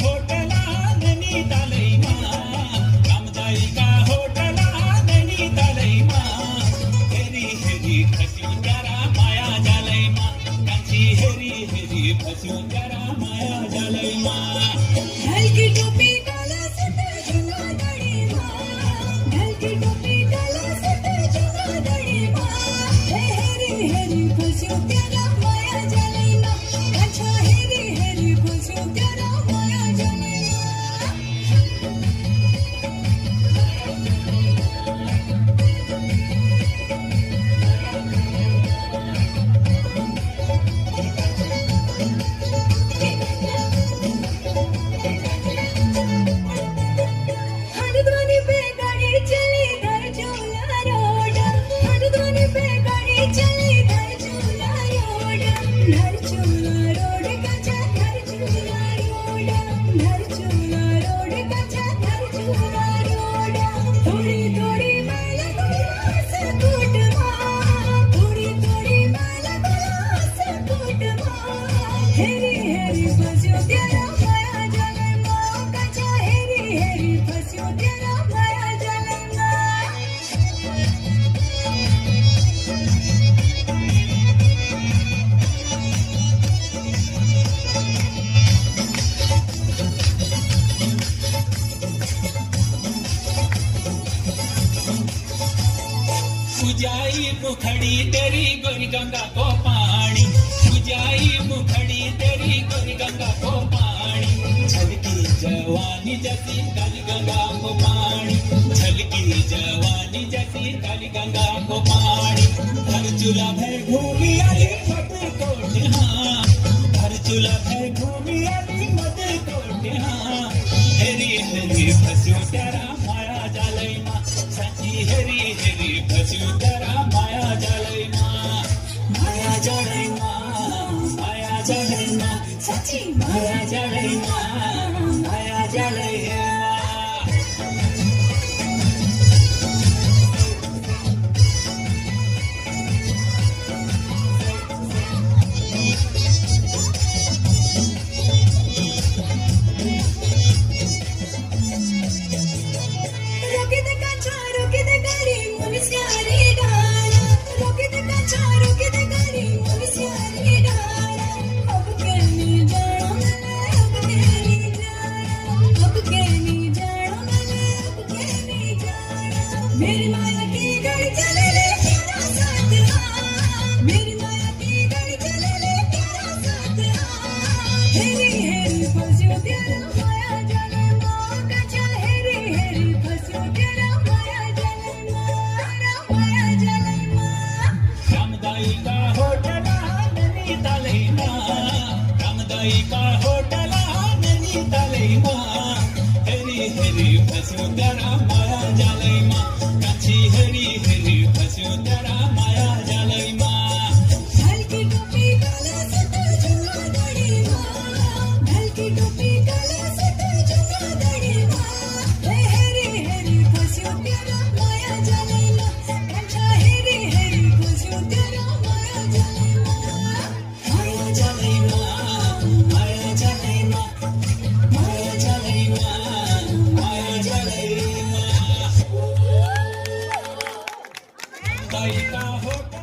होटला नैनितालैमा कामदायिका होटला नैनितालैमा हेरी हेरी फस्यो त्यारा माया जालैमा कांची हेरी हेरी फस्यो त्यारा माया जालैमा ढलकी टोपी डाला सत जुना दडीमा ढलकी टोपी डाला सत जुना दडीमा हेरी हेरी फस्यो त्यारा माया जालैमा कांचा हेरी हेरी फस्यो त्यारा माया जालैमा हरद्वानी पे गाड़ी चली धर झूला रोड हरद्वानी पे गाड़ी चली धर झूला रोड धर झूला रोड कच्चा धर झूला रोड धर झूला रोड कच्चा धर झूला रोड थोड़ी थोड़ी मैल गुलास कूटमा थोड़ी थोड़ी मैल गुलास कूटमा हेरी हेरी फस्यो त्यारा माया जालैमा कच्चा हेरी हेरी फस्यो त्यारा माया जालैमा पूजाई मुखड़ी तेरी गोरी गंगा को पानी पूजाई मुखड़ी तेरी गोरी गंगा को पानी झलकी जवानी जैसी काली गंगा को पानी झलकी जवानी जैसी काली गंगा को पानी हर चूल्हा भर घूमी आली मत कोट हाँ हर चूल्हा भर घूमी आली मत कोट हाँ हेरी हेरी फस्यो त्यारा माया जालैमा साची हेरी हेरी फस्यो त्यारा माया जालैमा माया जालैमा माया जालैमा सच्ची माया जालैमा माया जालैमा रोके दे काचा रोके दे गाड़ी मुनिस्यारी डाला रोके दे काचा रोके दे गाड़ी मुनिस्यारी डाला अब के नहीं जाना मैंने अब के नहीं जाना अब के नहीं जाना मैंने अब के नहीं जाना मेरी माया की गाड़ी चले ले तेरा साथ आ मेरी माया की गाड़ी चले ले तेरा साथ आ हेरी हेरी फस्यो तेरा माया जालैमा कच्चा हेरी हेरी फस्यो तेरा माया जालैमा माया जालैमा कामदायिका होटला नैनितालैमा कामदायिका होटला नैनितालैमा हेरी हेरी फस्यो त्यारा माया जालैमा कांची हेरी हेरी फस्यो त्यारा माया जालैमा ढलकी टोपी डाला सत जुना दडीमा ढलकी टोपी डाला सत जुना दडीमा हेरी हेरी फस्यो त्यारा माया जालैमा कांचा हेरी हेरी फस्यो त्यारा माया जालैमा माया जालैमा माया जालैमा माया जालैमा माया जालैमा कामदायिका होटला